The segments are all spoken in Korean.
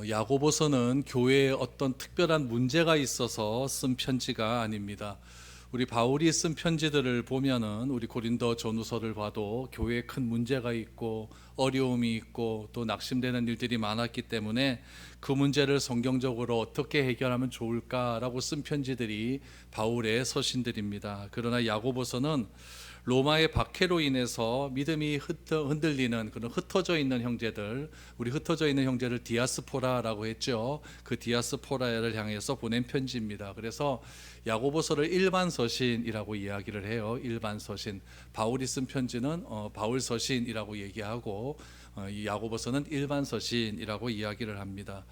야고보서는 교회에 어떤 특별한 문제가 있어서 쓴 편지가 아닙니다. 우리 바울이 쓴 편지들을 보면은 우리 고린도 전후서를 봐도 교회에 큰 문제가 있고 어려움이 있고 또 낙심되는 일들이 많았기 때문에 그 문제를 성경적으로 어떻게 해결하면 좋을까라고 쓴 편지들이 바울의 서신들입니다. 그러나 야고보서는 로마의 박해로 인해서 믿음이 흔들리는 그런 흩어져 있는 형제들, 우리 흩어져 있는 형제를 디아스포라라고 했죠. 그 디아스포라를 향해서 보낸 편지입니다. 그래서 야고보서를 일반 서신이라고 이야기를 해요. 일반 서신. 바울이 쓴 편지는 바울 서신이라고 얘기하고 이 야고보서는 일반 서신이라고 이야기를 합니다.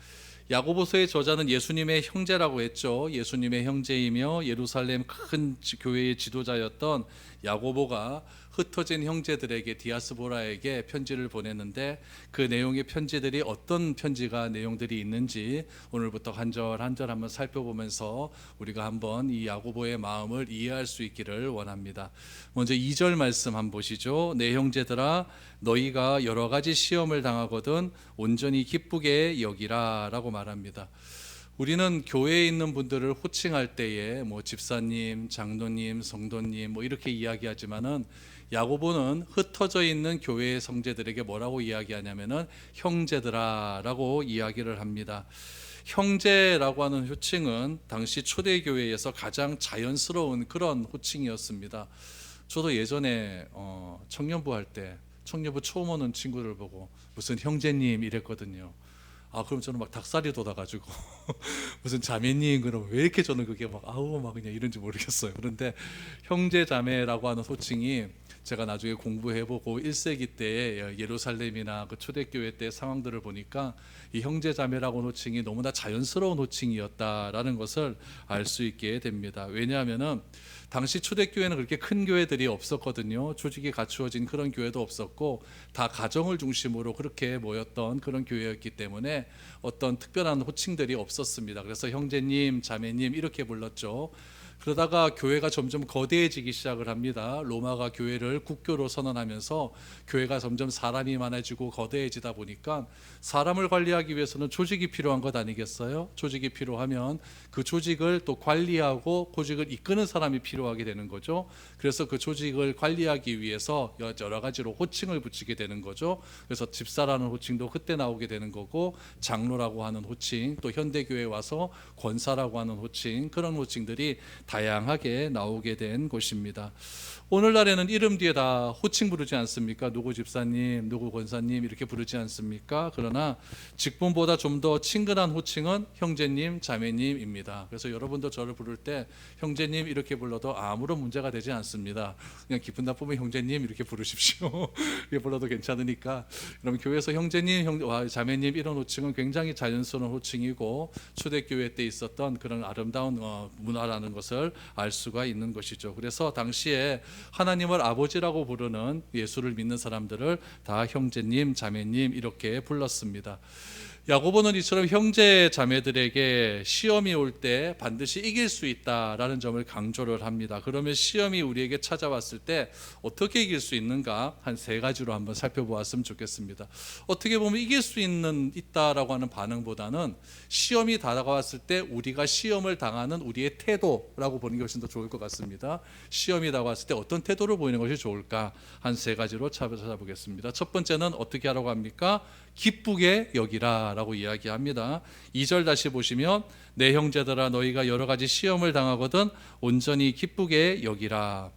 야고보서의 저자는 예수님의 형제라고 했죠. 예수님의 형제이며 예루살렘 큰 교회의 지도자였던 야고보가 흩어진 형제들에게 디아스포라에게 편지를 보냈는데 그 내용의 편지들이 어떤 편지가 내용들이 있는지 오늘부터 한 절 한 절 한번 살펴보면서 우리가 한번 이 야고보의 마음을 이해할 수 있기를 원합니다. 먼저 2절 말씀 한번 보시죠. 내 형제들아 너희가 여러 가지 시험을 당하거든 온전히 기쁘게 여기라 라고 말합니다. 우리는 교회에 있는 분들을 호칭할 때에 뭐 집사님, 장로님, 성도님 뭐 이렇게 이야기하지만은 야고보는 흩어져 있는 교회의 성제들에게 뭐라고 이야기하냐면은 형제들아라고 이야기를 합니다. 형제라고 하는 호칭은 당시 초대교회에서 가장 자연스러운 그런 호칭이었습니다. 저도 예전에 청년부 할 때 청년부 처음 오는 친구를 보고 무슨 형제님 이랬거든요. 그럼 저는 막 닭살이 돋아가지고 무슨 자매님 그럼 왜 이렇게 저는 그게 막 그냥 이런지 모르겠어요. 그런데 형제 자매라고 하는 호칭이 제가 나중에 공부해보고 1세기 때의 예루살렘이나 그 초대교회 때 상황들을 보니까 이 형제 자매라고 하는 호칭이 너무나 자연스러운 호칭이었다라는 것을 알 수 있게 됩니다. 왜냐하면은 당시 초대교회는 그렇게 큰 교회들이 없었거든요. 조직이 갖추어진 그런 교회도 없었고 다 가정을 중심으로 그렇게 모였던 그런 교회였기 때문에 어떤 특별한 호칭들이 없었습니다. 그래서 형제님, 자매님 이렇게 불렀죠. 그러다가 교회가 점점 거대해지기 시작을 합니다. 로마가 교회를 국교로 선언하면서 교회가 점점 사람이 많아지고 거대해지다 보니까 사람을 관리하기 위해서는 조직이 필요한 것 아니겠어요? 조직이 필요하면 그 조직을 또 관리하고 조직을 이끄는 사람이 필요하게 되는 거죠. 그래서 그 조직을 관리하기 위해서 여러 가지로 호칭을 붙이게 되는 거죠. 그래서 집사라는 호칭도 그때 나오게 되는 거고 장로라고 하는 호칭, 또 현대교회에 와서 권사라고 하는 호칭, 그런 호칭들이 다양하게 나오게 된 곳입니다. 오늘날에는 이름 뒤에 다 호칭 부르지 않습니까? 누구 집사님, 누구 권사님 이렇게 부르지 않습니까? 그러나 직분보다 좀 더 친근한 호칭은 형제님, 자매님입니다. 그래서 여러분도 저를 부를 때 형제님 이렇게 불러도 아무런 문제가 되지 않습니다. 그냥 기분 나쁘면 형제님 이렇게 부르십시오. 이렇게 불러도 괜찮으니까. 그럼 교회에서 형제님, 자매님 이런 호칭은 굉장히 자연스러운 호칭이고 초대교회 때 있었던 그런 아름다운 문화라는 것을 알 수가 있는 것이죠. 그래서 당시에 하나님을 아버지라고 부르는 예수를 믿는 사람들을 다 형제님, 자매님 이렇게 불렀습니다. 야고보는 이처럼 형제 자매들에게 시험이 올 때 반드시 이길 수 있다라는 점을 강조를 합니다. 그러면 시험이 우리에게 찾아왔을 때 어떻게 이길 수 있는가 한 세 가지로 한번 살펴보았으면 좋겠습니다. 어떻게 보면 이길 수 있다라고 하는 반응보다는 시험이 다가왔을 때 우리가 시험을 당하는 우리의 태도라고 보는 게 훨씬 더 좋을 것 같습니다. 시험이 다가왔을 때 어떤 태도를 보이는 것이 좋을까 한 세 가지로 찾아보겠습니다. 첫 번째는 어떻게 하라고 합니까? 기쁘게 여기라 라고 이야기합니다. 2절 다시 보시면 내 형제들아 너희가 여러 가지 시험을 당하거든 온전히 기쁘게 여기라.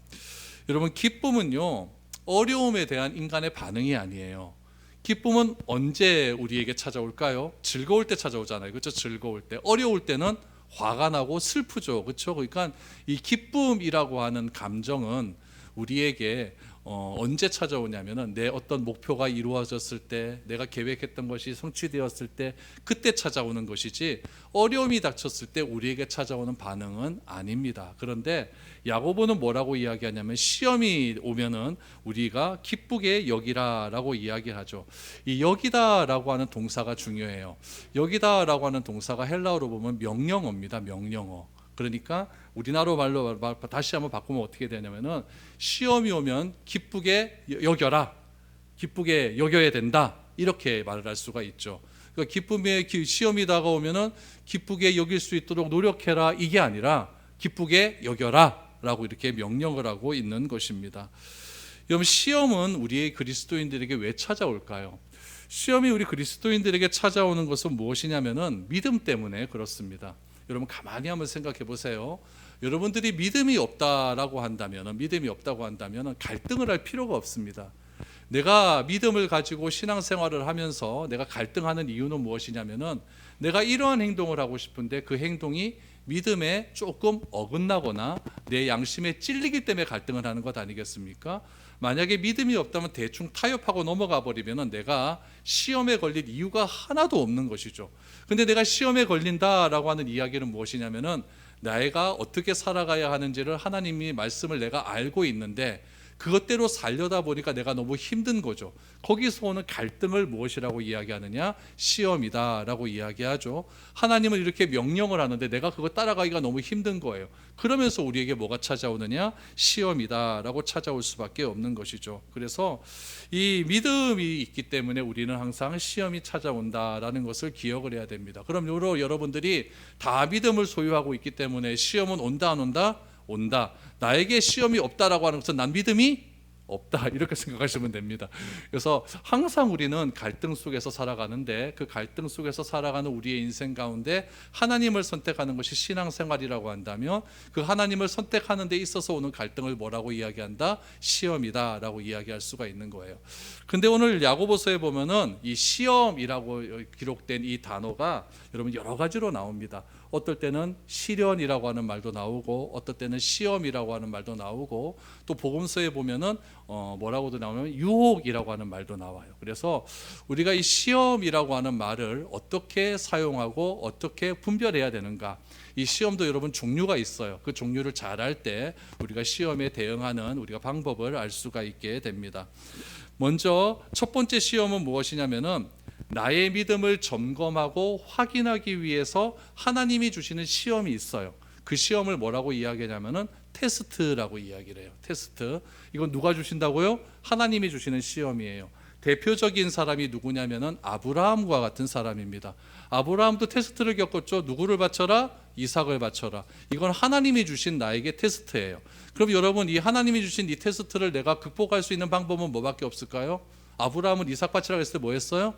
여러분 기쁨은요 어려움에 대한 인간의 반응이 아니에요. 기쁨은 언제 우리에게 찾아올까요? 즐거울 때 찾아오잖아요. 그렇죠? 즐거울 때. 어려울 때는 화가 나고 슬프죠. 그렇죠? 그러니까 이 기쁨이라고 하는 감정은 우리에게 언제 찾아오냐면은 내 어떤 목표가 이루어졌을 때, 내가 계획했던 것이 성취되었을 때 그때 찾아오는 것이지 어려움이 닥쳤을 때 우리에게 찾아오는 반응은 아닙니다. 그런데 야고보는 뭐라고 이야기하냐면 시험이 오면은 우리가 기쁘게 여기라라고 이야기하죠. 이 여기다라고 하는 동사가 중요해요. 여기다라고 하는 동사가 헬라어로 보면 명령어입니다. 명령어. 그러니까 우리나라 말로 다시 한번 바꾸면 어떻게 되냐면은 시험이 오면 기쁘게 여겨라, 기쁘게 여겨야 된다 이렇게 말을 할 수가 있죠. 그러니까 기쁨의 시험이 다가오면은 기쁘게 여길 수 있도록 노력해라, 이게 아니라 기쁘게 여겨라라고 이렇게 명령을 하고 있는 것입니다. 여러분, 시험은 우리 그리스도인들에게 왜 찾아올까요? 시험이 우리 그리스도인들에게 찾아오는 것은 무엇이냐면은 믿음 때문에 그렇습니다. 여러분, 가만히 한번 생각해 보세요. 여러분들이 믿음이 없다고 한다면 갈등을 할 필요가 없습니다. 내가 믿음을 가지고 신앙생활을 하면서 내가 갈등하는 이유는 무엇이냐면은 내가 이러한 행동을 하고 싶은데 그 행동이 믿음에 조금 어긋나거나 내 양심에 찔리기 때문에 갈등을 하는 것 아니겠습니까? 만약에 믿음이 없다면 대충 타협하고 넘어가 버리면 내가 시험에 걸릴 이유가 하나도 없는 것이죠. 근데 내가 시험에 걸린다라고 하는 이야기는 무엇이냐면은 내가 어떻게 살아가야 하는지를 하나님이 말씀을 내가 알고 있는데 그것대로 살려다 보니까 내가 너무 힘든 거죠. 거기서 오는 갈등을 무엇이라고 이야기하느냐? 시험이다라고 이야기하죠. 하나님은 이렇게 명령을 하는데 내가 그거 따라가기가 너무 힘든 거예요. 그러면서 우리에게 뭐가 찾아오느냐? 시험이다라고 찾아올 수밖에 없는 것이죠. 그래서 이 믿음이 있기 때문에 우리는 항상 시험이 찾아온다라는 것을 기억을 해야 됩니다. 그럼 여러분들이 다 믿음을 소유하고 있기 때문에 시험은 온다 안 온다? 온다. 나에게 시험이 없다라고 하는 것은 난 믿음이 없다, 이렇게 생각하시면 됩니다. 그래서 항상 우리는 갈등 속에서 살아가는데 그 갈등 속에서 살아가는 우리의 인생 가운데 하나님을 선택하는 것이 신앙생활이라고 한다면 그 하나님을 선택하는 데 있어서 오는 갈등을 뭐라고 이야기한다? 시험이다라고 이야기할 수가 있는 거예요. 근데 오늘 야고보서에 보면은 이 시험이라고 기록된 이 단어가 여러분 여러 가지로 나옵니다. 어떨 때는 시련이라고 하는 말도 나오고 어떨 때는 시험이라고 하는 말도 나오고 또 복음서에 보면은 뭐라고도 나오면 유혹이라고 하는 말도 나와요. 그래서 우리가 이 시험이라고 하는 말을 어떻게 사용하고 어떻게 분별해야 되는가? 이 시험도 여러분 종류가 있어요. 그 종류를 잘 알 때 우리가 시험에 대응하는 우리가 방법을 알 수가 있게 됩니다. 먼저 첫 번째 시험은 무엇이냐면은 나의 믿음을 점검하고 확인하기 위해서 하나님이 주시는 시험이 있어요. 그 시험을 뭐라고 이야기하냐면은 테스트라고 이야기를 해요. 테스트. 이건 누가 주신다고요? 하나님이 주시는 시험이에요. 대표적인 사람이 누구냐면은 아브라함과 같은 사람입니다. 아브라함도 테스트를 겪었죠. 누구를 바쳐라? 이삭을 바쳐라. 이건 하나님이 주신 나에게 테스트예요. 그럼 여러분, 이 하나님이 주신 이 테스트를 내가 극복할 수 있는 방법은 뭐밖에 없을까요? 아브라함은 이삭 바치라고 했을 때 뭐 했어요?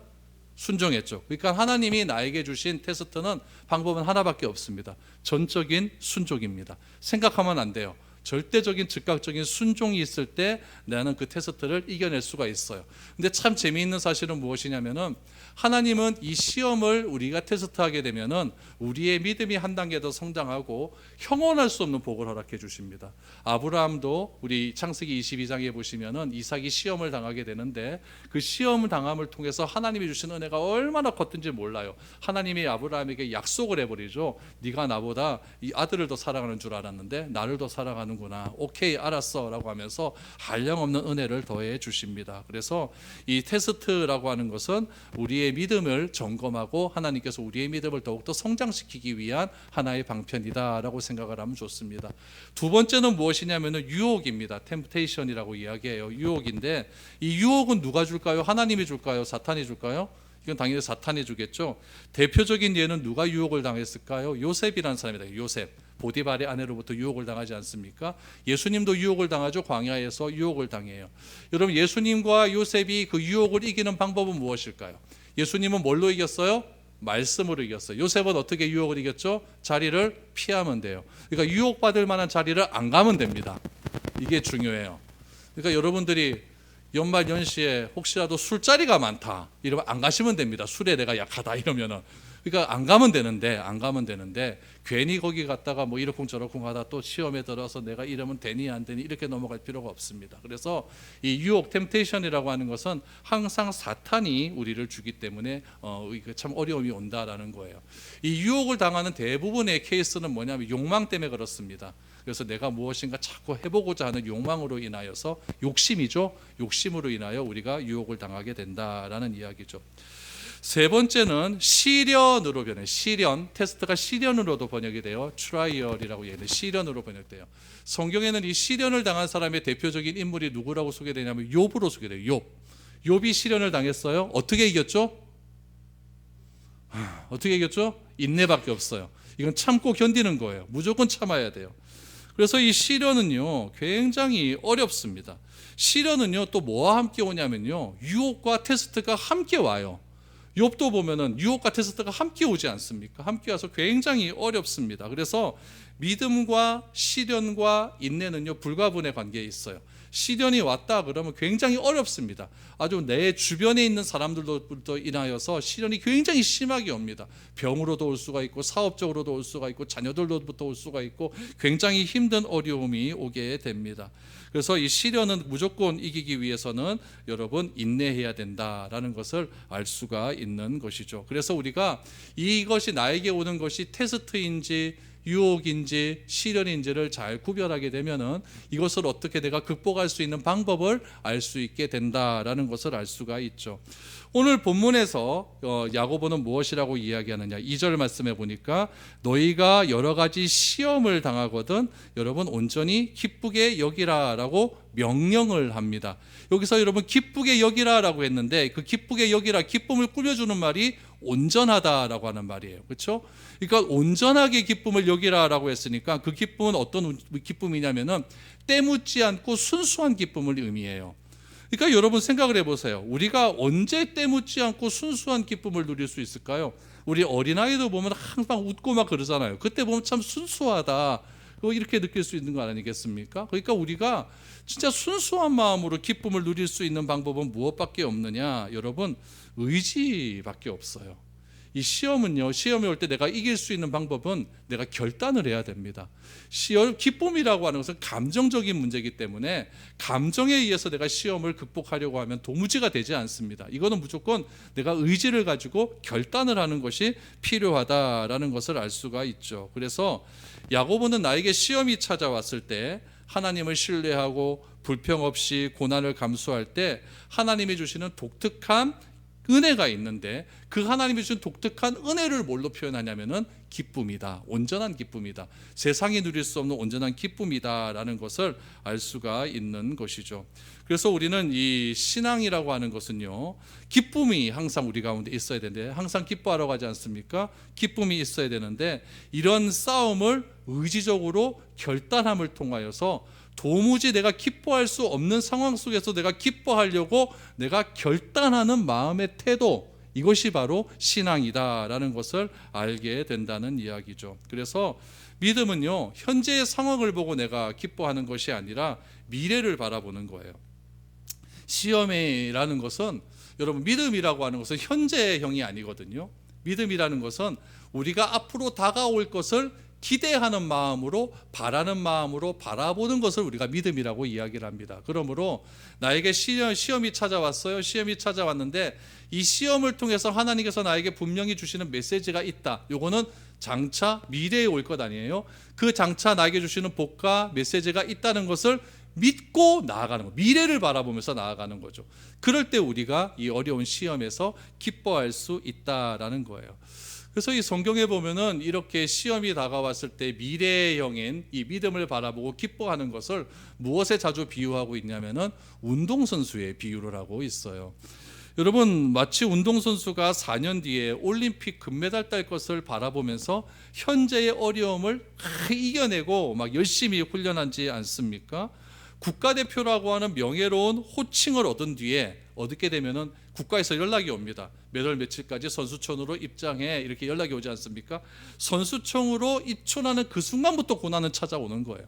순종했죠. 그러니까 하나님이 나에게 주신 테스트는 방법은 하나밖에 없습니다. 전적인 순종입니다. 생각하면 안 돼요. 절대적인 즉각적인 순종이 있을 때 나는 그 테스트를 이겨낼 수가 있어요. 근데 참 재미있는 사실은 무엇이냐면은 하나님은 이 시험을 우리가 테스트하게 되면은 우리의 믿음이 한 단계 더 성장하고 형언할 수 없는 복을 허락해 주십니다. 아브라함도 우리 창세기 22장에 보시면은 이삭이 시험을 당하게 되는데 그 시험을 당함을 통해서 하나님이 주신 은혜가 얼마나 컸든지 몰라요. 하나님이 아브라함에게 약속을 해버리죠. 네가 나보다 이 아들을 더 사랑하는 줄 알았는데 나를 더 사랑하는구나. 오케이, 알았어 라고 하면서 한량없는 은혜를 더해 주십니다. 그래서 이 테스트라고 하는 것은 우리의 믿음을 점검하고 하나님께서 우리의 믿음을 더욱더 성장시키기 위한 하나의 방편이다라고 생각을 하면 좋습니다. 두 번째는 무엇이냐면 유혹입니다. 템프테이션이라고 이야기해요. 유혹인데 이 유혹은 누가 줄까요? 하나님이 줄까요? 사탄이 줄까요? 이건 당연히 사탄이 주겠죠. 대표적인 예는 누가 유혹을 당했을까요? 요셉이라는 사람이다. 요셉. 보디발의 아내로부터 유혹을 당하지 않습니까? 예수님도 유혹을 당하죠. 광야에서 유혹을 당해요. 여러분, 예수님과 요셉이 그 유혹을 이기는 방법은 무엇일까요? 예수님은 뭘로 이겼어요? 말씀으로 이겼어요. 요셉은 어떻게 유혹을 이겼죠? 자리를 피하면 돼요. 그러니까 유혹받을 만한 자리를 안 가면 됩니다. 이게 중요해요. 그러니까 여러분들이 연말 연시에 혹시라도 술자리가 많다 이러면 안 가시면 됩니다. 술에 내가 약하다 이러면은. 그러니까 안 가면 되는데 괜히 거기 갔다가 뭐 이러쿵저러쿵 하다 또 시험에 들어서 내가 이러면 되니 안 되니 이렇게 넘어갈 필요가 없습니다. 그래서 이 유혹, 템테이션이라고 하는 것은 항상 사탄이 우리를 주기 때문에 참 어려움이 온다라는 거예요. 이 유혹을 당하는 대부분의 케이스는 뭐냐면 욕망 때문에 그렇습니다. 그래서 내가 무엇인가 자꾸 해보고자 하는 욕망으로 인하여서 욕심이죠. 욕심으로 인하여 우리가 유혹을 당하게 된다라는 이야기죠. 세 번째는 시련으로 변해요. 시련, 테스트가 시련으로도 번역이 돼요. 트라이얼이라고 얘기해요. 시련으로 번역돼요. 성경에는 이 시련을 당한 사람의 대표적인 인물이 누구라고 소개되냐면 욥으로 소개돼요. 욥이 시련을 당했어요. 어떻게 이겼죠? 어떻게 얘기했죠? 인내밖에 없어요. 이건 참고 견디는 거예요. 무조건 참아야 돼요. 그래서 이 시련은요 굉장히 어렵습니다. 시련은요 또 뭐와 함께 오냐면요 유혹과 테스트가 함께 와요. 욥도 보면은 유혹과 테스트가 함께 오지 않습니까? 함께 와서 굉장히 어렵습니다. 그래서 믿음과 시련과 인내는요 불가분의 관계에 있어요. 시련이 왔다 그러면 굉장히 어렵습니다. 아주 내 주변에 있는 사람들로부터 인하여서 시련이 굉장히 심하게 옵니다. 병으로도 올 수가 있고 사업적으로도 올 수가 있고 자녀들로부터 올 수가 있고 굉장히 힘든 어려움이 오게 됩니다. 그래서 이 시련은 무조건 이기기 위해서는 여러분 인내해야 된다라는 것을 알 수가 있는 것이죠. 그래서 우리가 이것이 나에게 오는 것이 테스트인지 유혹인지 시련인지를 잘 구별하게 되면은 이것을 어떻게 내가 극복할 수 있는 방법을 알 수 있게 된다라는 것을 알 수가 있죠. 오늘 본문에서 야고보는 무엇이라고 이야기하느냐 2절 말씀해 보니까 너희가 여러 가지 시험을 당하거든 여러분 온전히 기쁘게 여기라라고 명령을 합니다. 여기서 여러분 기쁘게 여기라라고 했는데 그 기쁘게 여기라 기쁨을 꾸며주는 말이 온전하다라고 하는 말이에요. 그렇죠? 그러니까 온전하게 기쁨을 여기라라고 했으니까 그 기쁨은 어떤 기쁨이냐면은 때묻지 않고 순수한 기쁨을 의미해요. 그러니까 여러분 생각을 해보세요. 우리가 언제 때묻지 않고 순수한 기쁨을 누릴 수 있을까요? 우리 어린아이도 보면 항상 웃고 막 그러잖아요. 그때 보면 참 순수하다 이렇게 느낄 수 있는 거 아니겠습니까? 그러니까 우리가 진짜 순수한 마음으로 기쁨을 누릴 수 있는 방법은 무엇밖에 없느냐? 여러분 의지밖에 없어요. 이 시험은요, 시험이 올 때 내가 이길 수 있는 방법은 내가 결단을 해야 됩니다. 기쁨이라고 하는 것은 감정적인 문제이기 때문에 감정에 의해서 내가 시험을 극복하려고 하면 도무지가 되지 않습니다. 이거는 무조건 내가 의지를 가지고 결단을 하는 것이 필요하다라는 것을 알 수가 있죠. 그래서 야고보는 나에게 시험이 찾아왔을 때 하나님을 신뢰하고 불평 없이 고난을 감수할 때 하나님이 주시는 독특한 은혜가 있는데 그 하나님이 주신 독특한 은혜를 뭘로 표현하냐면은 기쁨이다. 온전한 기쁨이다. 세상이 누릴 수 없는 온전한 기쁨이다라는 것을 알 수가 있는 것이죠. 그래서 우리는 이 신앙이라고 하는 것은요 기쁨이 항상 우리 가운데 있어야 되는데 항상 기뻐하러 가지 않습니까? 기쁨이 있어야 되는데 이런 싸움을 의지적으로 결단함을 통하여서 도무지 내가 기뻐할 수 없는 상황 속에서 내가 기뻐하려고 내가 결단하는 마음의 태도, 이것이 바로 신앙이다라는 것을 알게 된다는 이야기죠. 그래서 믿음은요 현재의 상황을 보고 내가 기뻐하는 것이 아니라 미래를 바라보는 거예요. 시험이라는 것은 여러분 믿음이라고 하는 것은 현재형이 아니거든요. 믿음이라는 것은 우리가 앞으로 다가올 것을 기대하는 마음으로 바라는 마음으로 바라보는 것을 우리가 믿음이라고 이야기를 합니다. 그러므로 나에게 시험이 찾아왔어요. 시험이 찾아왔는데 이 시험을 통해서 하나님께서 나에게 분명히 주시는 메시지가 있다. 요거는 장차 미래에 올 것 아니에요. 그 장차 나에게 주시는 복과 메시지가 있다는 것을 믿고 나아가는 거, 미래를 바라보면서 나아가는 거죠. 그럴 때 우리가 이 어려운 시험에서 기뻐할 수 있다라는 거예요. 그래서 이 성경에 보면은 이렇게 시험이 다가왔을 때 미래형인 이 믿음을 바라보고 기뻐하는 것을 무엇에 자주 비유하고 있냐면은 운동선수의 비유를 하고 있어요. 여러분 마치 운동선수가 4년 뒤에 올림픽 금메달 딸 것을 바라보면서 현재의 어려움을 이겨내고 막 열심히 훈련하지 않습니까? 국가대표라고 하는 명예로운 호칭을 얻은 뒤에 얻게 되면은 국가에서 연락이 옵니다. 몇 월 며칠까지 선수촌으로 입장해 이렇게 연락이 오지 않습니까? 선수촌으로 입촌하는 그 순간부터 고난은 찾아오는 거예요.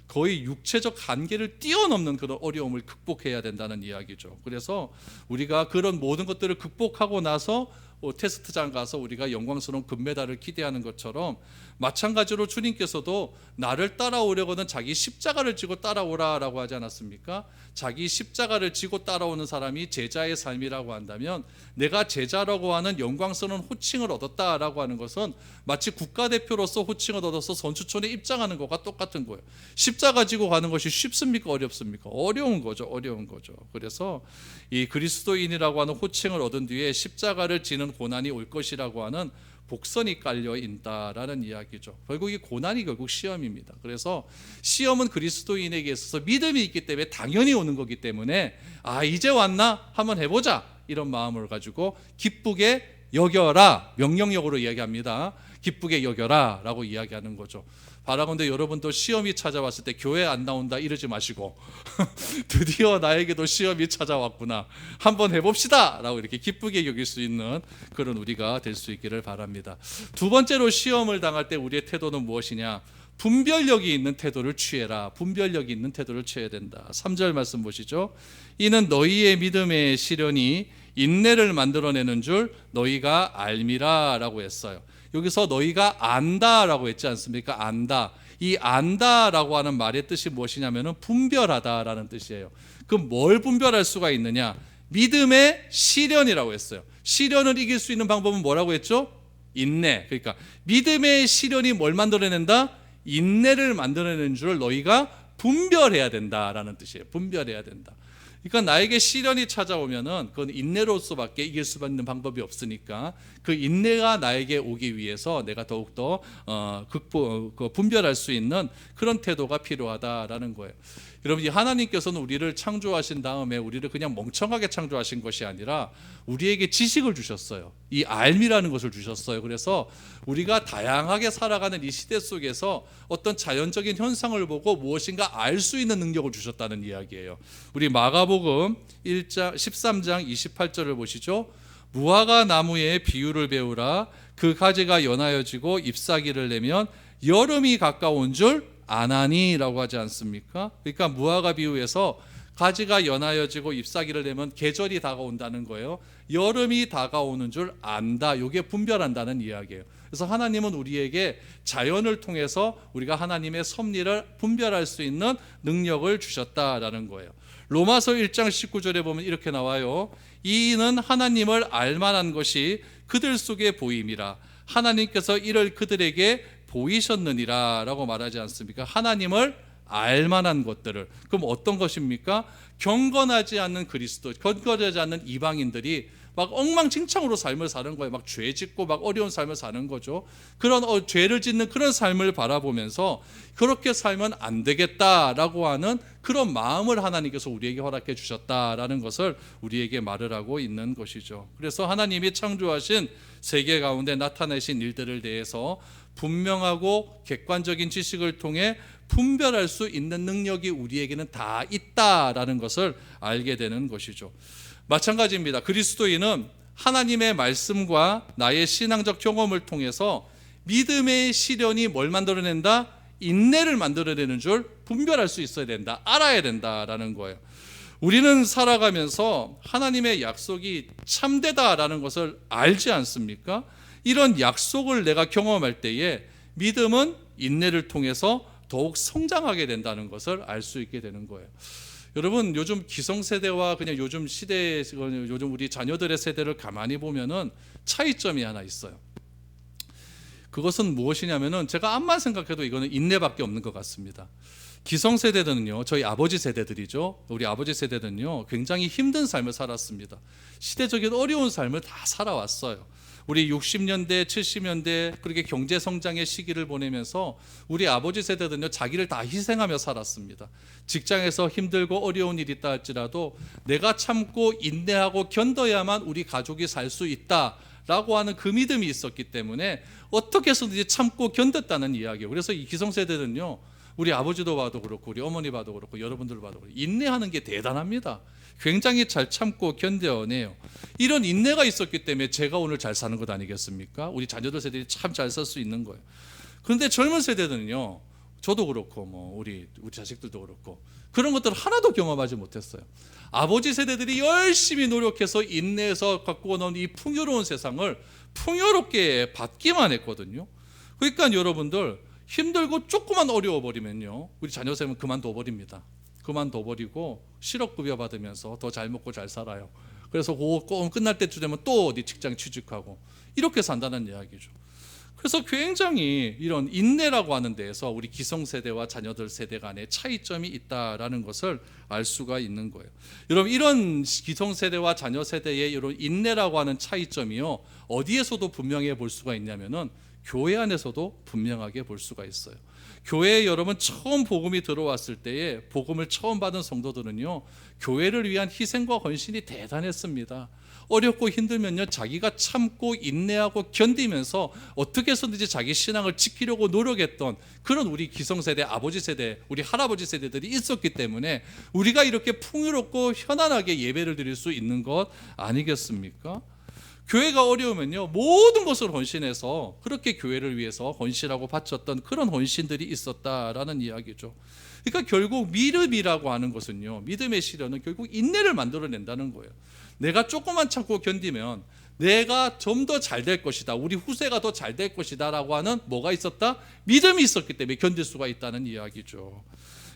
거의 육체적 한계를 뛰어넘는 그런 어려움을 극복해야 된다는 이야기죠. 그래서 우리가 그런 모든 것들을 극복하고 나서 테스트장 가서 우리가 영광스러운 금메달을 기대하는 것처럼 마찬가지로 주님께서도 나를 따라오려거든 자기 십자가를 지고 따라오라라고 하지 않았습니까? 자기 십자가를 지고 따라오는 사람이 제자의 삶이라고 한다면 내가 제자라고 하는 영광스러운 호칭을 얻었다라고 하는 것은 마치 국가대표로서 호칭을 얻어서 선수촌에 입장하는 것과 똑같은 거예요. 십자가 지고 가는 것이 쉽습니까? 어렵습니까? 어려운 거죠. 어려운 거죠. 그래서 이 그리스도인이라고 하는 호칭을 얻은 뒤에 십자가를 지는 고난이 올 것이라고 하는 복선이 깔려 있다라는 이야기죠. 결국 이 고난이 결국 시험입니다. 그래서 시험은 그리스도인에게 있어서 믿음이 있기 때문에 당연히 오는 거기 때문에 이제 왔나? 한번 해보자 이런 마음을 가지고 기쁘게 여겨라, 명령력으로 이야기합니다. 기쁘게 여겨라 라고 이야기하는 거죠. 바라건대 여러분도 시험이 찾아왔을 때 교회 안 나온다 이러지 마시고 드디어 나에게도 시험이 찾아왔구나, 한번 해봅시다 라고 이렇게 기쁘게 여길 수 있는 그런 우리가 될 수 있기를 바랍니다. 두 번째로 시험을 당할 때 우리의 태도는 무엇이냐? 분별력이 있는 태도를 취해라. 분별력이 있는 태도를 취해야 된다. 3절 말씀 보시죠. 이는 너희의 믿음의 시련이 인내를 만들어내는 줄 너희가 알미라 라고 했어요. 여기서 너희가 안다라고 했지 않습니까? 안다. 이 안다라고 하는 말의 뜻이 무엇이냐면은 분별하다라는 뜻이에요. 그럼 뭘 분별할 수가 있느냐? 믿음의 시련이라고 했어요. 시련을 이길 수 있는 방법은 뭐라고 했죠? 인내. 그러니까 믿음의 시련이 뭘 만들어낸다? 인내를 만들어내는 줄 너희가 분별해야 된다라는 뜻이에요. 분별해야 된다. 그러니까 나에게 시련이 찾아오면은 그건 인내로서밖에 이길 수 있는 방법이 없으니까 그 인내가 나에게 오기 위해서 내가 더욱더 분별할 수 있는 그런 태도가 필요하다라는 거예요. 여러분, 하나님께서는 우리를 창조하신 다음에 우리를 그냥 멍청하게 창조하신 것이 아니라 우리에게 지식을 주셨어요. 이 알미라는 것을 주셨어요. 그래서 우리가 다양하게 살아가는 이 시대 속에서 어떤 자연적인 현상을 보고 무엇인가 알 수 있는 능력을 주셨다는 이야기예요. 우리 마가복음 13장 28절을 보시죠. 무화과 나무의 비유를 배우라. 그 가지가 연하여지고 잎사귀를 내면 여름이 가까운 줄 아나니라고 하지 않습니까? 그러니까 무화과 비유에서 가지가 연하여지고 잎사귀를 내면 계절이 다가온다는 거예요. 여름이 다가오는 줄 안다. 이게 분별한다는 이야기예요. 그래서 하나님은 우리에게 자연을 통해서 우리가 하나님의 섭리를 분별할 수 있는 능력을 주셨다라는 거예요. 로마서 1장 19절에 보면 이렇게 나와요. 이는 하나님을 알만한 것이 그들 속에 보임이라. 하나님께서 이를 그들에게 보이셨느니라 라고 말하지 않습니까? 하나님을 알만한 것들을. 그럼 어떤 것입니까? 경건하지 않는 그리스도, 경건하지 않는 이방인들이 막 엉망진창으로 삶을 사는 거예요. 막 죄 짓고 막 어려운 삶을 사는 거죠. 그런 죄를 짓는 그런 삶을 바라보면서 그렇게 살면 안 되겠다라고 하는 그런 마음을 하나님께서 우리에게 허락해 주셨다라는 것을 우리에게 말을 하고 있는 것이죠. 그래서 하나님이 창조하신 세계 가운데 나타내신 일들을 대해서 분명하고 객관적인 지식을 통해 분별할 수 있는 능력이 우리에게는 다 있다라는 것을 알게 되는 것이죠. 마찬가지입니다. 그리스도인은 하나님의 말씀과 나의 신앙적 경험을 통해서 믿음의 시련이 뭘 만들어낸다? 인내를 만들어내는 줄 분별할 수 있어야 된다. 알아야 된다라는 거예요. 우리는 살아가면서 하나님의 약속이 참되다라는 것을 알지 않습니까? 이런 약속을 내가 경험할 때에 믿음은 인내를 통해서 더욱 성장하게 된다는 것을 알 수 있게 되는 거예요. 여러분, 요즘 기성세대와 그냥 요즘 시대, 요즘 우리 자녀들의 세대를 가만히 보면은 차이점이 하나 있어요. 그것은 무엇이냐면은 제가 암만 생각해도 이거는 인내밖에 없는 것 같습니다. 기성세대들은요, 저희 아버지 세대들이죠. 우리 아버지 세대들은요, 굉장히 힘든 삶을 살았습니다. 시대적인 어려운 삶을 다 살아왔어요. 우리 60년대, 70년대 그렇게 경제 성장의 시기를 보내면서 우리 아버지 세대들은요, 자기를 다 희생하며 살았습니다. 직장에서 힘들고 어려운 일이 있다 할지라도 내가 참고 인내하고 견뎌야만 우리 가족이 살 수 있다라고 하는 그 믿음이 있었기 때문에 어떻게 해서든지 참고 견뎠다는 이야기예요. 그래서 이 기성세대는요, 우리 아버지도 봐도 그렇고 우리 어머니 봐도 그렇고 여러분들 봐도 그렇고 인내하는 게 대단합니다. 굉장히 잘 참고 견뎌내요. 이런 인내가 있었기 때문에 제가 오늘 잘 사는 것 아니겠습니까? 우리 자녀들 세대들이 참 잘 살 수 있는 거예요. 그런데 젊은 세대들은요, 저도 그렇고 우리 자식들도 그렇고 그런 것들을 하나도 경험하지 못했어요. 아버지 세대들이 열심히 노력해서 인내해서 갖고 오는 이 풍요로운 세상을 풍요롭게 받기만 했거든요. 그러니까 여러분들, 힘들고 조금만 어려워버리면요, 우리 자녀 세대는 그만둬버립니다. 그만둬버리고 실업급여 받으면서 더 잘 먹고 잘 살아요. 그래서 그 끝날 때쯤 되면 또 어디 직장 취직하고 이렇게 산다는 이야기죠. 그래서 굉장히 이런 인내라고 하는 데에서 우리 기성세대와 자녀들 세대 간의 차이점이 있다라는 것을 알 수가 있는 거예요. 여러분, 이런 기성세대와 자녀 세대의 이런 인내라고 하는 차이점이요, 어디에서도 분명히 볼 수가 있냐면은 교회 안에서도 분명하게 볼 수가 있어요. 교회에 여러분 처음 복음이 들어왔을 때에 복음을 처음 받은 성도들은요, 교회를 위한 희생과 헌신이 대단했습니다. 어렵고 힘들면요, 자기가 참고 인내하고 견디면서 어떻게 해서든지 자기 신앙을 지키려고 노력했던 그런 우리 기성세대, 아버지 세대, 우리 할아버지 세대들이 있었기 때문에 우리가 이렇게 풍요롭고 편안하게 예배를 드릴 수 있는 것 아니겠습니까? 교회가 어려우면요, 모든 것을 헌신해서 그렇게 교회를 위해서 헌신하고 바쳤던 그런 헌신들이 있었다라는 이야기죠. 그러니까 결국 믿음이라고 하는 것은요, 믿음의 시련은 결국 인내를 만들어낸다는 거예요. 내가 조금만 참고 견디면 내가 좀 더 잘 될 것이다, 우리 후세가 더 잘 될 것이다 라고 하는 뭐가 있었다? 믿음이 있었기 때문에 견딜 수가 있다는 이야기죠.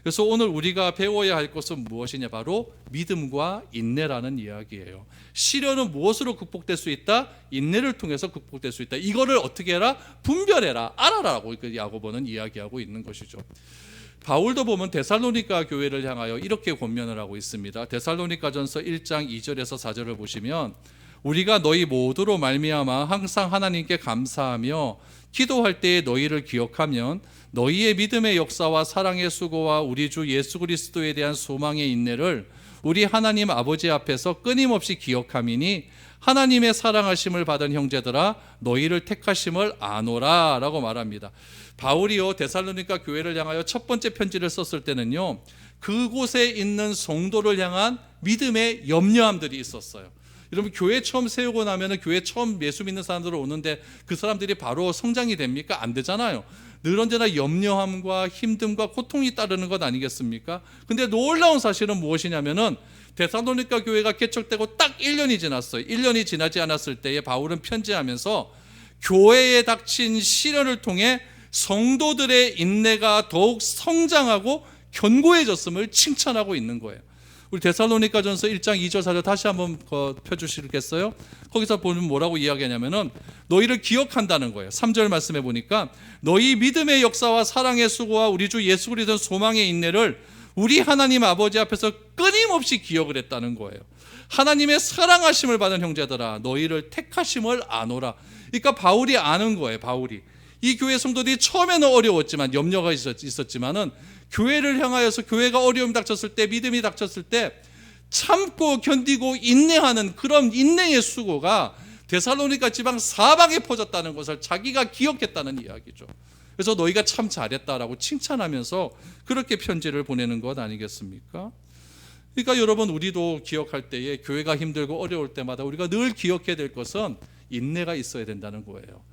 그래서 오늘 우리가 배워야 할 것은 무엇이냐? 바로 믿음과 인내라는 이야기예요. 시련은 무엇으로 극복될 수 있다? 인내를 통해서 극복될 수 있다. 이거를 어떻게 해라? 분별해라, 알아라라고 야고보는 이야기하고 있는 것이죠. 바울도 보면 데살로니가 교회를 향하여 이렇게 권면을 하고 있습니다. 데살로니가전서 1장 2절에서 4절을 보시면, 우리가 너희 모두로 말미암아 항상 하나님께 감사하며 기도할 때에 너희를 기억하면 너희의 믿음의 역사와 사랑의 수고와 우리 주 예수 그리스도에 대한 소망의 인내를 우리 하나님 아버지 앞에서 끊임없이 기억함이니 하나님의 사랑하심을 받은 형제들아 너희를 택하심을 아노라 라고 말합니다. 바울이요, 데살로니가 교회를 향하여 첫 번째 편지를 썼을 때는요, 그곳에 있는 성도를 향한 믿음의 염려함들이 있었어요. 여러분, 교회 처음 세우고 나면은 교회 처음 예수 믿는 사람들 오는데 그 사람들이 바로 성장이 됩니까? 안 되잖아요. 늘 언제나 염려함과 힘듦과 고통이 따르는 것 아니겠습니까? 근데 놀라운 사실은 무엇이냐면은 데살로니가 교회가 개척되고 딱 1년이 지났어요. 1년이 지나지 않았을 때에 바울은 편지하면서 교회에 닥친 시련을 통해 성도들의 인내가 더욱 성장하고 견고해졌음을 칭찬하고 있는 거예요. 우리 데살로니가전서 1장 2절 4절 다시 한번 펴주시겠어요? 거기서 보면 뭐라고 이야기하냐면은 너희를 기억한다는 거예요. 3절 말씀해 보니까 너희 믿음의 역사와 사랑의 수고와 우리 주 예수 그리스도 소망의 인내를 우리 하나님 아버지 앞에서 끊임없이 기억을 했다는 거예요. 하나님의 사랑하심을 받은 형제들아 너희를 택하심을 아노라. 그러니까 바울이 아는 거예요. 바울이 이 교회 성도들이 처음에는 어려웠지만 염려가 있었지만은 교회를 향하여서 교회가 어려움이 닥쳤을 때, 믿음이 닥쳤을 때 참고 견디고 인내하는 그런 인내의 수고가 데살로니가 지방 사방에 퍼졌다는 것을 자기가 기억했다는 이야기죠. 그래서 너희가 참 잘했다라고 칭찬하면서 그렇게 편지를 보내는 것 아니겠습니까? 그러니까 여러분, 우리도 기억할 때에 교회가 힘들고 어려울 때마다 우리가 늘 기억해야 될 것은 인내가 있어야 된다는 거예요.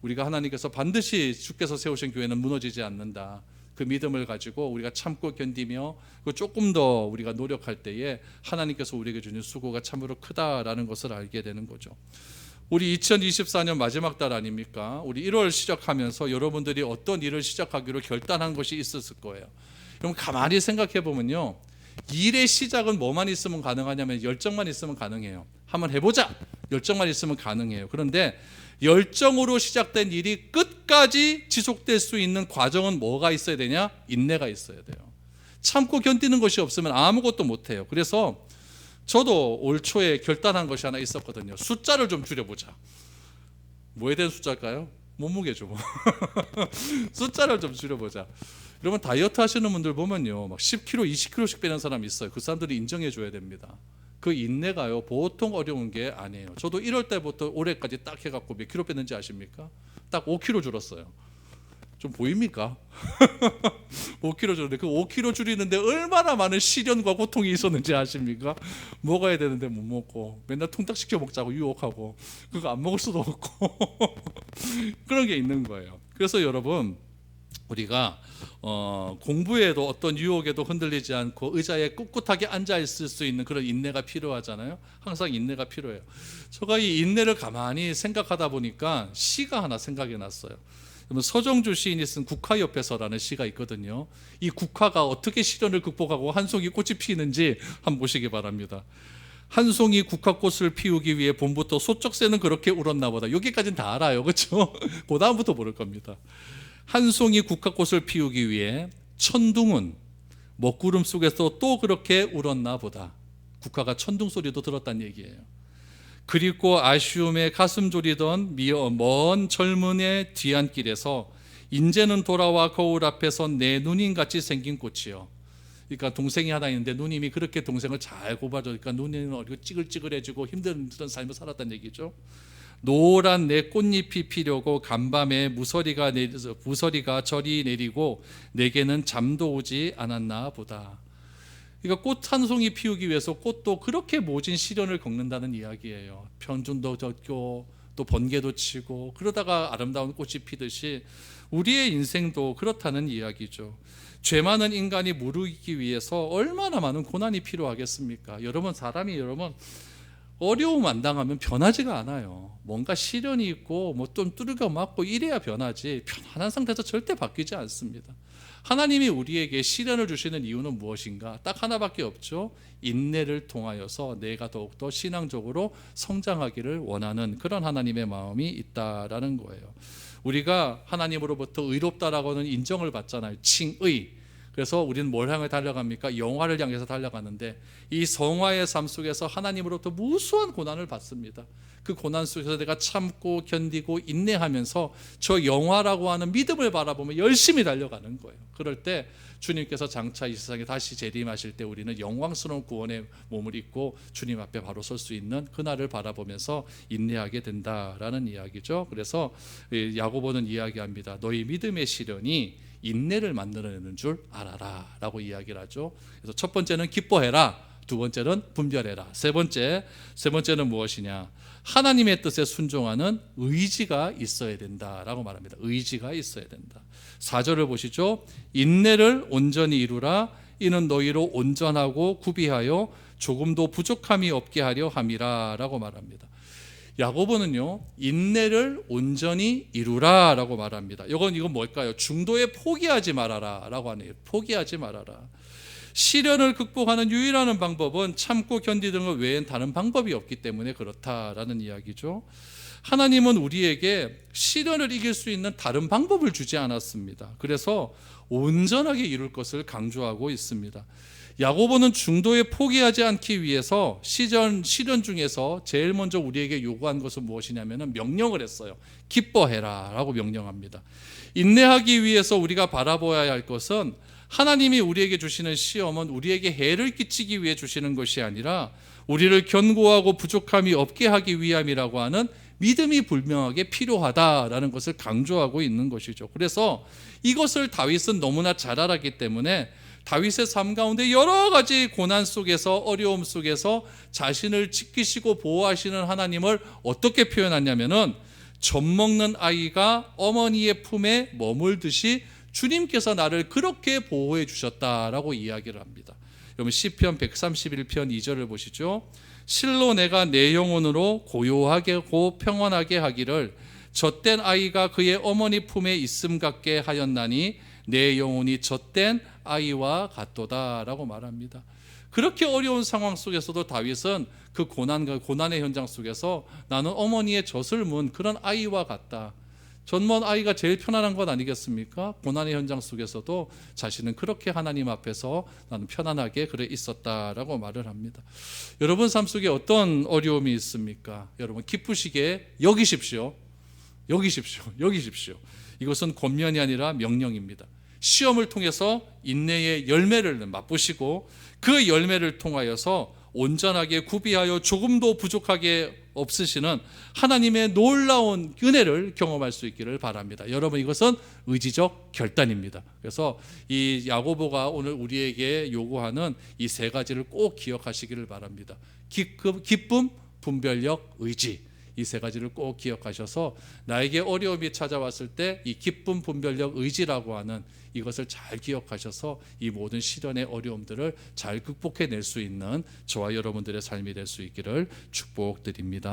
우리가 하나님께서 반드시 주께서 세우신 교회는 무너지지 않는다. 그 믿음을 가지고 우리가 참고 견디며 조금 더 우리가 노력할 때에 하나님께서 우리에게 주는 수고가 참으로 크다라는 것을 알게 되는 거죠. 우리 2024년 마지막 달 아닙니까? 우리 1월 시작하면서 여러분들이 어떤 일을 시작하기로 결단한 것이 있었을 거예요. 그럼 가만히 생각해 보면요, 일의 시작은 뭐만 있으면 가능하냐면 열정만 있으면 가능해요. 한번 해보자, 열정만 있으면 가능해요. 그런데 열정으로 시작된 일이 끝까지 지속될 수 있는 과정은 뭐가 있어야 되냐? 인내가 있어야 돼요. 참고 견디는 것이 없으면 아무것도 못해요. 그래서 저도 올 초에 결단한 것이 하나 있었거든요. 숫자를 좀 줄여보자. 뭐에 대한 숫자일까요? 몸무게죠. 뭐. 숫자를 좀 줄여보자. 여러분, 다이어트 하시는 분들 보면요, 막 10kg, 20kg씩 빼는 사람이 있어요. 그 사람들이 인정해 줘야 됩니다. 그 인내가요, 보통 어려운 게 아니에요. 저도 1월 때부터 올해까지 딱 해갖고 몇 킬로 뺐는지 아십니까? 딱 5kg 줄었어요. 좀 보입니까? 5kg 줄었는데 그 5kg 줄이는데 얼마나 많은 시련과 고통이 있었는지 아십니까? 먹어야 되는데 못 먹고 맨날 통닭 시켜 먹자고 유혹하고 그거 안 먹을 수도 없고 그런 게 있는 거예요. 그래서 여러분, 우리가 공부에도 어떤 유혹에도 흔들리지 않고 의자에 꿋꿋하게 앉아 있을 수 있는 그런 인내가 필요하잖아요. 항상 인내가 필요해요. 제가 이 인내를 가만히 생각하다 보니까 시가 하나 생각이 났어요. 서정주 시인이 쓴 국화옆에서라는 시가 있거든요. 이 국화가 어떻게 시련을 극복하고 한 송이 꽃이 피는지 한번 보시기 바랍니다. 한 송이 국화꽃을 피우기 위해 봄부터 소쩍새는 그렇게 울었나 보다. 여기까지는 다 알아요, 그렇죠? 그 다음부터 모를 겁니다. 한 송이 국화꽃을 피우기 위해 천둥은 먹구름 속에서 또 그렇게 울었나 보다. 국화가 천둥 소리도 들었다는 얘기예요. 그리고 아쉬움에 가슴 졸이던 먼 젊은의 뒤안길에서 인제는 돌아와 거울 앞에서 내 누님같이 생긴 꽃이요. 그러니까 동생이 하나 있는데 누님이 그렇게 동생을 잘 꼽아주니까 누님은 어리고 찌글찌글해지고 힘든 삶을 살았다는 얘기죠. 노란 내 꽃잎이 피려고 간밤에 무서리가 저리 내리고 내게는 잠도 오지 않았나 보다. 그러니까 꽃 한 송이 피우기 위해서 꽃도 그렇게 모진 시련을 겪는다는 이야기예요. 편준도 젖고 또 번개도 치고 그러다가 아름다운 꽃이 피듯이 우리의 인생도 그렇다는 이야기죠. 죄 많은 인간이 무르익기 위해서 얼마나 많은 고난이 필요하겠습니까? 여러분, 어려움 안 당하면 변하지가 않아요. 뭔가 시련이 있고 뭐 좀 뚜르겨 맞고 이래야 변하지, 편안한 상태에서 절대 바뀌지 않습니다. 하나님이 우리에게 시련을 주시는 이유는 무엇인가? 딱 하나밖에 없죠. 인내를 통하여서 내가 더욱더 신앙적으로 성장하기를 원하는 그런 하나님의 마음이 있다라는 거예요. 우리가 하나님으로부터 의롭다라고는 인정을 받잖아요. 칭의. 그래서 우리는 뭘 향해 달려갑니까? 영화를 향해서 달려가는데 이 성화의 삶 속에서 하나님으로부터 무수한 고난을 받습니다. 그 고난 속에서 내가 참고 견디고 인내하면서 저 영화라고 하는 믿음을 바라보며 열심히 달려가는 거예요. 그럴 때 주님께서 장차 이 세상에 다시 재림하실 때 우리는 영광스러운 구원의 몸을 입고 주님 앞에 바로 설 수 있는 그날을 바라보면서 인내하게 된다라는 이야기죠. 그래서 야고보는 이야기합니다. 너희 믿음의 시련이 인내를 만들어내는 줄 알아라 라고 이야기를 하죠. 그래서 첫 번째는 기뻐해라, 두 번째는 분별해라, 세 번째는 무엇이냐? 하나님의 뜻에 순종하는 의지가 있어야 된다라고 말합니다. 의지가 있어야 된다. 4절을 보시죠. 인내를 온전히 이루라. 이는 너희로 온전하고 구비하여 조금도 부족함이 없게 하려 함이라 라고 말합니다. 야고보는요, 인내를 온전히 이루라 라고 말합니다. 이건 뭘까요? 중도에 포기하지 말아라 라고 하네요. 포기하지 말아라. 시련을 극복하는 유일한 방법은 참고 견디는 것 외엔 다른 방법이 없기 때문에 그렇다라는 이야기죠. 하나님은 우리에게 시련을 이길 수 있는 다른 방법을 주지 않았습니다. 그래서 온전하게 이룰 것을 강조하고 있습니다. 야고보는 중도에 포기하지 않기 위해서 시련 중에서 제일 먼저 우리에게 요구한 것은 무엇이냐면 명령을 했어요. 기뻐해라 라고 명령합니다. 인내하기 위해서 우리가 바라보아야 할 것은 하나님이 우리에게 주시는 시험은 우리에게 해를 끼치기 위해 주시는 것이 아니라 우리를 견고하고 부족함이 없게 하기 위함이라고 하는 믿음이 분명하게 필요하다라는 것을 강조하고 있는 것이죠. 그래서 이것을 다윗은 너무나 잘 알았기 때문에 다윗의 삶 가운데 여러 가지 고난 속에서 어려움 속에서 자신을 지키시고 보호하시는 하나님을 어떻게 표현하냐면은 젖먹는 아이가 어머니의 품에 머물듯이 주님께서 나를 그렇게 보호해 주셨다라고 이야기를 합니다. 여러분 시편 131편 2절을 보시죠. 실로 내가 내 영혼으로 고요하고 평안하게 하기를 젖된 아이가 그의 어머니 품에 있음 같게 하였나니 내 영혼이 젖된 아이와 같도다라고 말합니다. 그렇게 어려운 상황 속에서도 다윗은 그 고난의 현장 속에서 나는 어머니의 젖을 문 그런 아이와 같다. 젖먼 아이가 제일 편안한 것 아니겠습니까? 고난의 현장 속에서도 자신은 그렇게 하나님 앞에서 나는 편안하게 그래 있었다라고 말을 합니다. 여러분 삶 속에 어떤 어려움이 있습니까? 여러분 기쁘시게 여기십시오. 이것은 권면이 아니라 명령입니다. 시험을 통해서 인내의 열매를 맛보시고 그 열매를 통하여서 온전하게 구비하여 조금도 부족하게 없으시는 하나님의 놀라운 은혜를 경험할 수 있기를 바랍니다. 여러분 이것은 의지적 결단입니다. 그래서 이 야고보가 오늘 우리에게 요구하는 이 세 가지를 꼭 기억하시기를 바랍니다. 기쁨, 분별력, 의지. 이 세 가지를 꼭 기억하셔서 나에게 어려움이 찾아왔을 때 이 기쁨, 분별력, 의지라고 하는 이것을 잘 기억하셔서 이 모든 시련의 어려움들을 잘 극복해낼 수 있는 저와 여러분들의 삶이 될 수 있기를 축복드립니다.